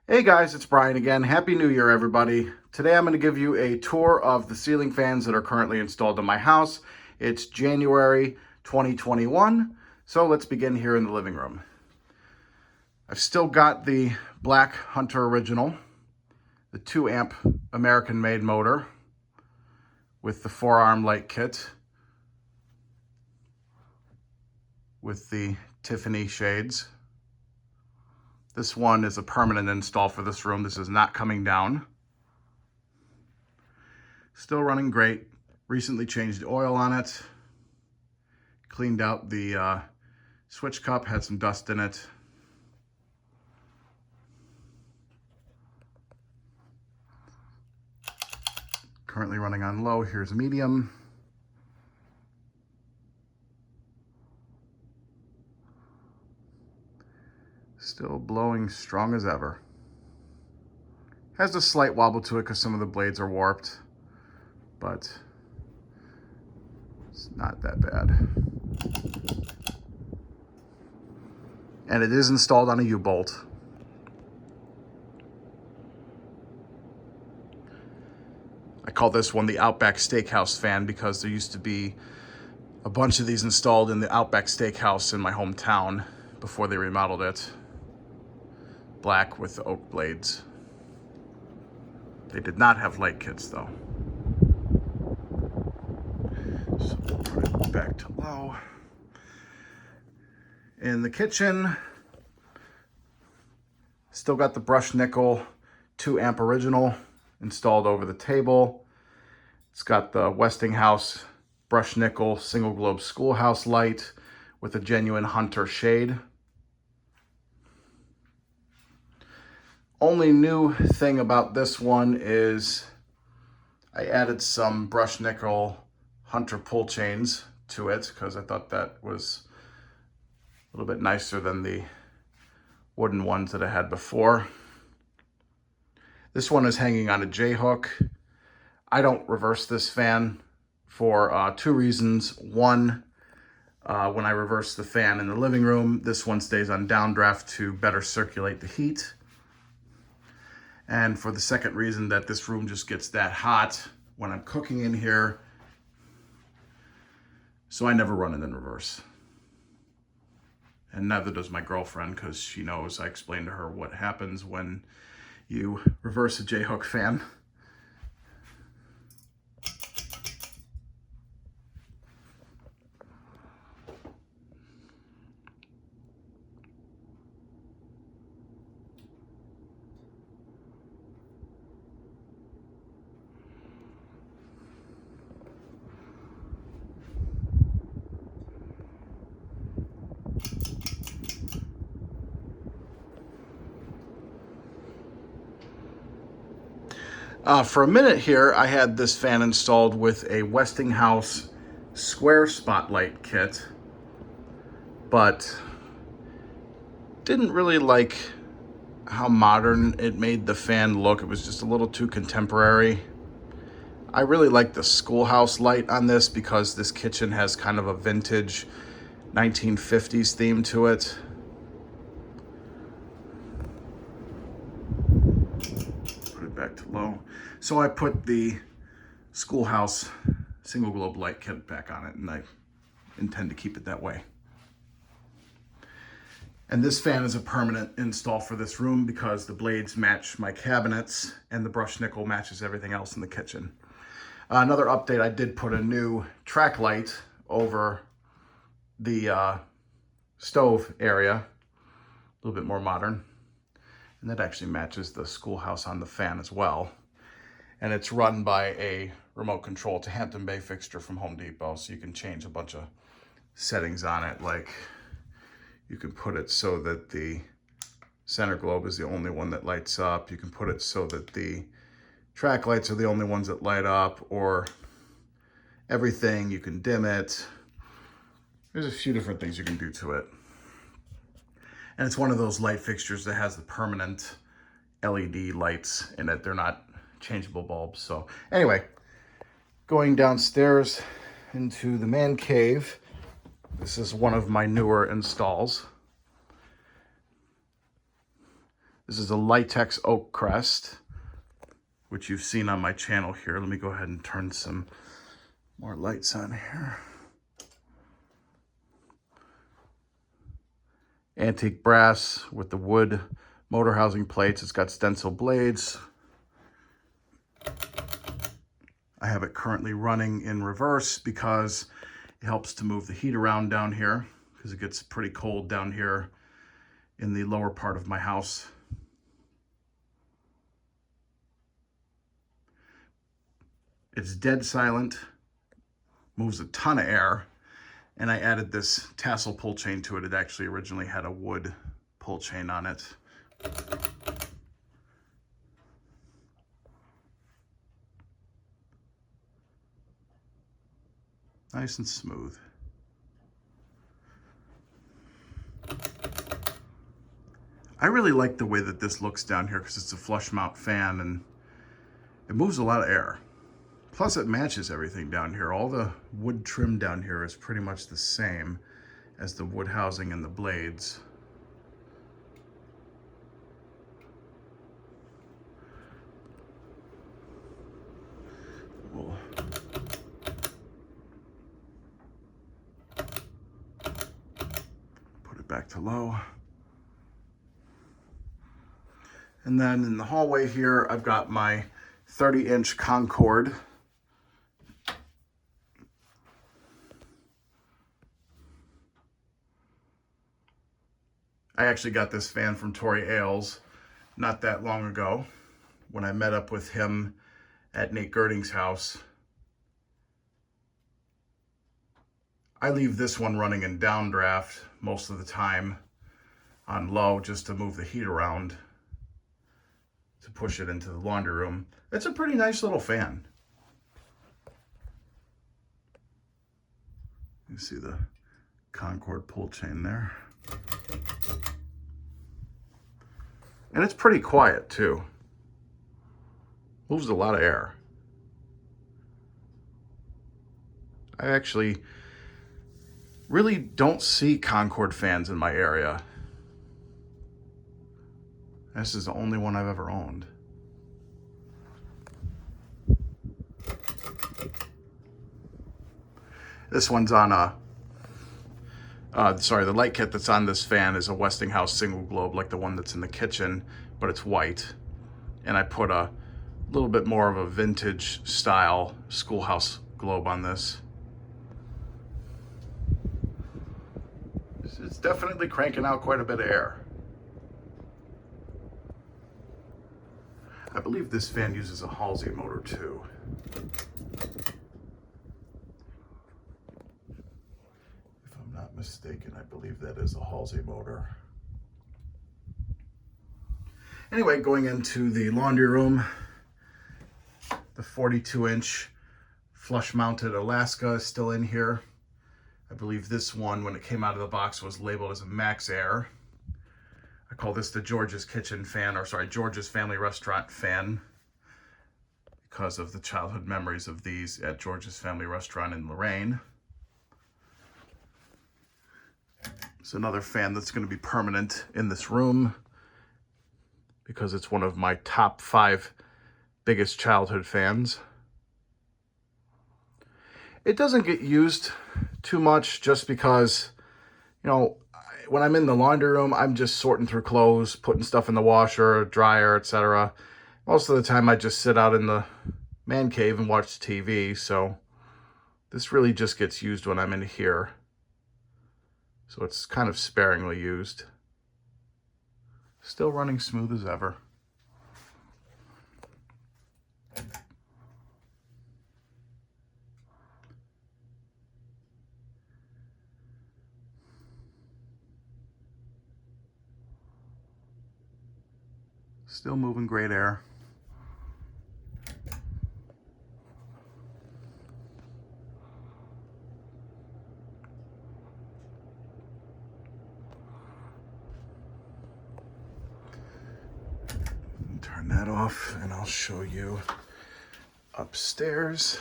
Hey guys, it's Brian again. Happy New Year, everybody. Today I'm going to give you a tour of the ceiling fans that are currently installed in my house. It's January 2021, so let's begin here in the living room. I've still got the Black Hunter Original, the 2 amp American made motor with the 4-arm light kit with the Tiffany shades. This one is a permanent install for this room. This is not coming down. Still running great. Recently changed the oil on it. Cleaned out the switch cup, had some dust in it. Currently running on low. Here's medium. Still blowing strong as ever. Has a slight wobble to it because some of the blades are warped, but it's not that bad. And it is installed on a U-bolt. I call this one the Outback Steakhouse fan because there used to be a bunch of these installed in the Outback Steakhouse in my hometown before they remodeled it. Black with the oak blades. They did not have light kits though. So we'll put it back to low. In the kitchen, still got the brushed nickel 2 amp original installed over the table. It's got the Westinghouse brushed nickel single globe schoolhouse light with a genuine Hunter shade. Only new thing about this one is I added some brushed nickel Hunter pull chains to it because I thought that was a little bit nicer than the wooden ones that I had before. This one is hanging on a J-hook. I don't reverse this fan for 2 reasons. One, when I reverse the fan in the living room, this one stays on downdraft to better circulate the heat. And for the second reason, that this room just gets that hot when I'm cooking in here. So I never run it in reverse. And neither does my girlfriend, because she knows I explained to her what happens when you reverse a J-hook fan. For a minute here, I had this fan installed with a Westinghouse square spotlight kit, but didn't really like how modern it made the fan look. It was just a little too contemporary. I really like the schoolhouse light on this because this kitchen has kind of a vintage 1950s theme to it. Put it back to low. So I put the schoolhouse single globe light kit back on it, and I intend to keep it that way. And this fan is a permanent install for this room because the blades match my cabinets and the brushed nickel matches everything else in the kitchen. Another update, I did put a new track light over the stove area, a little bit more modern. And that actually matches the schoolhouse on the fan as well. And it's run by a remote control. It's a Hampton Bay fixture from Home Depot, so you can change a bunch of settings on it. Like you can put it so that the center globe is the only one that lights up. You can put it so that the track lights are the only ones that light up, or everything. You can dim it. There's a few different things you can do to it. And it's one of those light fixtures that has the permanent LED lights in it. They're not changeable bulbs. So anyway, going downstairs into the man cave. This is one of my newer installs. This is a Litex Oak Crest, which you've seen on my channel here. Let me go ahead and turn some more lights on here. Antique brass with the wood motor housing plates. It's got stencil blades. I have it currently running in reverse because it helps to move the heat around down here, because it gets pretty cold down here in the lower part of my house. It's dead silent, moves a ton of air, and I added this tassel pull chain to it. It actually originally had a wood pull chain on it. Nice and smooth. I really like the way that this looks down here because it's a flush mount fan and it moves a lot of air. Plus it matches everything down here. All the wood trim down here is pretty much the same as the wood housing and the blades. We'll put it back to low. And then in the hallway here, I've got my 30-inch Concord. I actually got this fan from Tori Ailes not that long ago when I met up with him at Nate Girding's house. I leave this one running in downdraft most of the time on low just to move the heat around to push it into the laundry room. It's a pretty nice little fan. You see the Concord pull chain there. And it's pretty quiet too. Moves a lot of air. I actually really don't see Concord fans in my area. This is the only one I've ever owned. This one's on a, the light kit that's on this fan is a Westinghouse single globe, like the one that's in the kitchen, but it's white. And I put a little bit more of a vintage style schoolhouse globe on this. It's definitely cranking out quite a bit of air. I believe this fan uses a Halsey motor too. If I'm not mistaken, I believe that is a Halsey motor. Anyway, going into the laundry room, the 42-inch flush mounted Alaska is still in here. I believe this one, when it came out of the box, was labeled as a Max Air. I call this the George's Kitchen fan, or sorry, George's Family Restaurant fan, because of the childhood memories of these at George's Family Restaurant in Lorain. It's another fan that's going to be permanent in this room because it's one of my top 5 biggest childhood fans. It doesn't get used too much just because, you know, when I'm in the laundry room, I'm just sorting through clothes, putting stuff in the washer, dryer, etc. Most of the time I just sit out in the man cave and watch TV, so this really just gets used when I'm in here. So it's kind of sparingly used. Still running smooth as ever. Still moving great air. Turn that off and I'll show you upstairs.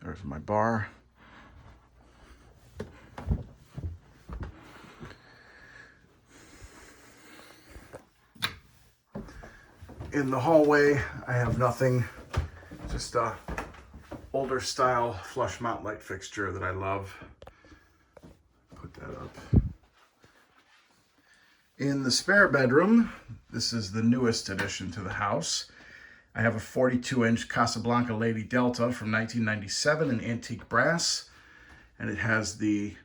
There's my bar. In the hallway, I have nothing, just a older style flush mount light fixture that I love. Put that up. In the spare bedroom, this is the newest addition to the house. I have a 42-inch Casablanca Lady Delta from 1997 in antique brass, and it has the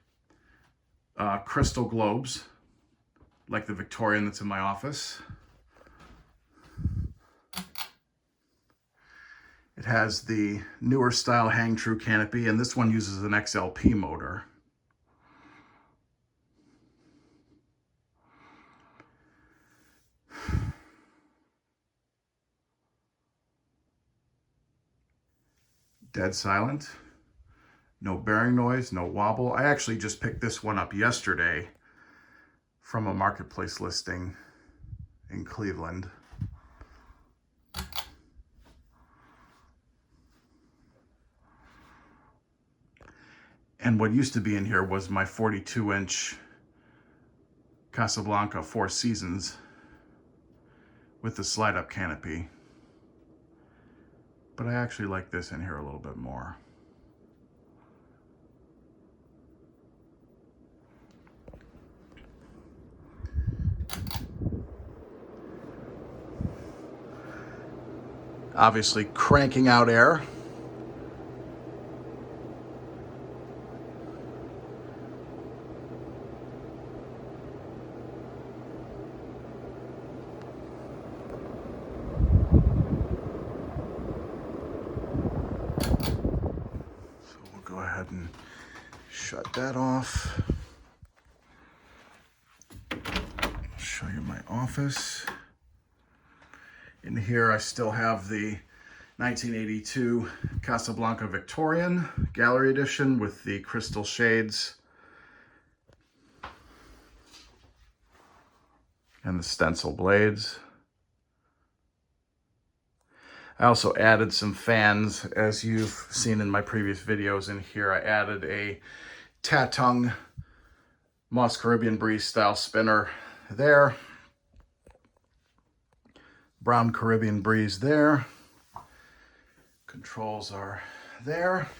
crystal globes, like the Victorian that's in my office. It has the newer style hang true canopy, and this one uses an XLP motor. Dead silent. No bearing noise, no wobble. I actually just picked this one up yesterday from a marketplace listing in Cleveland. And what used to be in here was my 42-inch Casablanca Four Seasons with the slide-up canopy. But I actually like this in here a little bit more. Obviously cranking out air. Go ahead and shut that off. I'll show you my office. In here, I still have the 1982 Casablanca Victorian Gallery Edition with the crystal shades and the stencil blades. I also added some fans, as you've seen in my previous videos. In here, I added a Tatung Moss Caribbean Breeze style spinner there. Brown Caribbean Breeze there. Controls are there.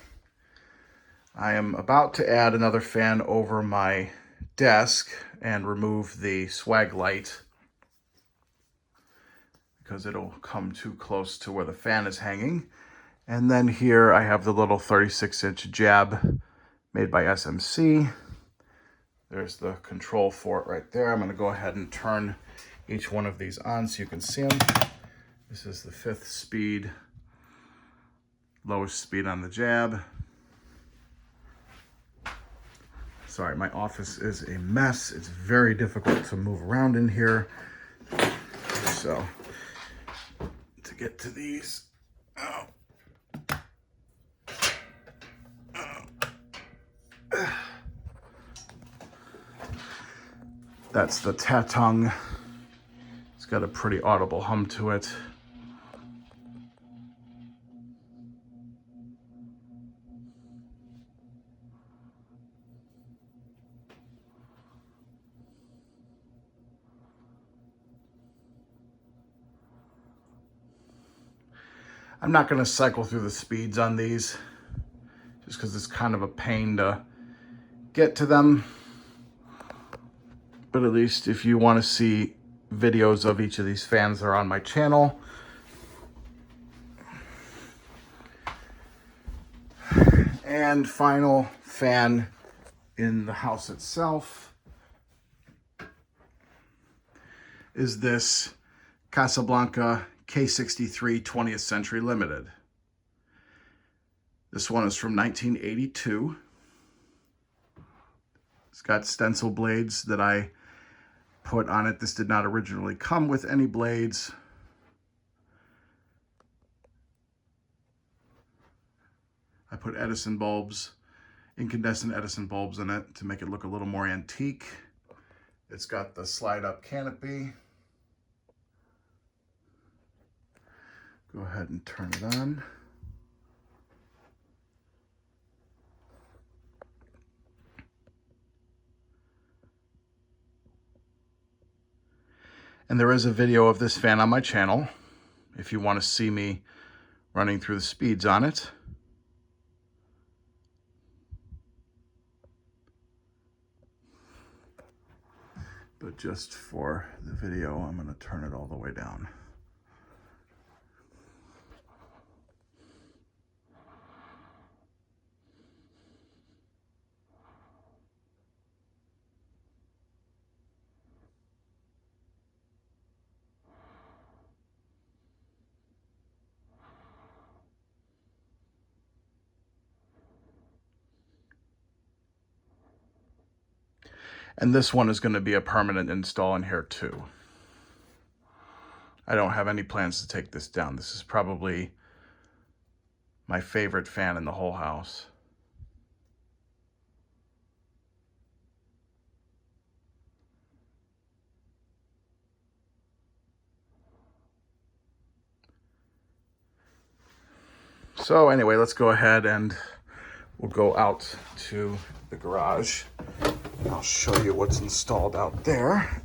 I am about to add another fan over my desk and remove the swag light because it'll come too close to where the fan is hanging. And then here I have the little 36-inch jab made by SMC. There's the control for it right there. I'm going to go ahead and turn each one of these on so you can see them. This is the 5th speed, lowest speed on the jab. Sorry, my office is a mess. It's very difficult to move around in here. So, to get to these, that's the Tatung. It's got a pretty audible hum to it. I'm not going to cycle through the speeds on these just because it's kind of a pain to get to them. But at least if you want to see videos of each of these fans that are on my channel. And final fan in the house itself is this Casablanca K63 20th Century Limited. This one is from 1982. It's got stencil blades that I put on it. This did not originally come with any blades. I put Edison bulbs, incandescent Edison bulbs in it to make it look a little more antique. It's got the slide-up canopy. Go ahead and turn it on. And there is a video of this fan on my channel. if you want to see me running through the speeds on it. But just for the video, I'm going to turn it all the way down. And this one is going to be a permanent install in here too. I don't have any plans to take this down. This is probably my favorite fan in the whole house. So anyway, let's go ahead and we'll go out to the garage. I'll show you what's installed out there.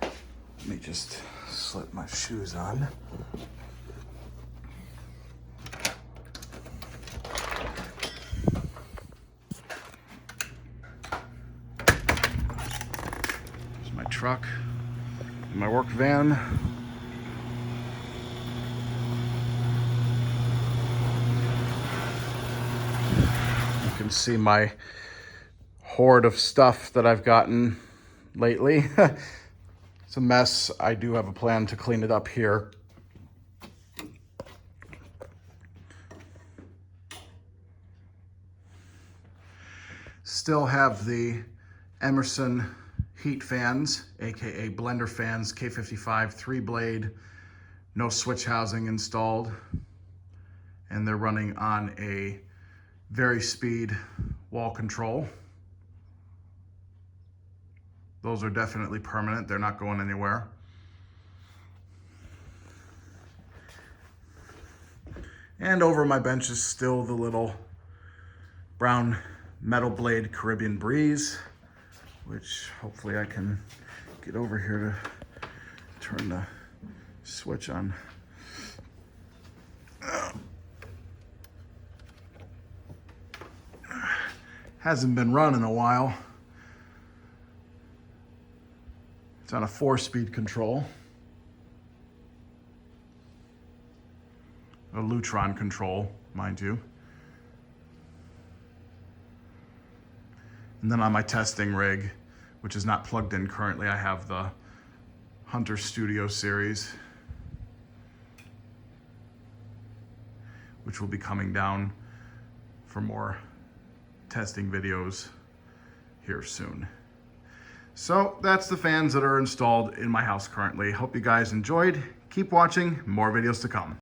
Let me just slip my shoes on. There's my truck and my work van. You can see my hoard of stuff that I've gotten lately. It's a mess. I do have a plan to clean it up here. Still have the Emerson heat fans, aka blender fans, K55 3-blade, no switch housing installed, and they're running on a Vari-Speed wall control. Those are definitely permanent. They're not going anywhere. And over my bench is still the little brown Metal Blade Caribbean Breeze, which hopefully I can get over here to turn the switch on. Hasn't been run in a while. It's on a 4-speed control. A Lutron control, mind you. And then on my testing rig, which is not plugged in currently, I have the Hunter Studio series, which will be coming down for more testing videos here soon. So that's the fans that are installed in my house currently. Hope you guys enjoyed. Keep watching, more videos to come.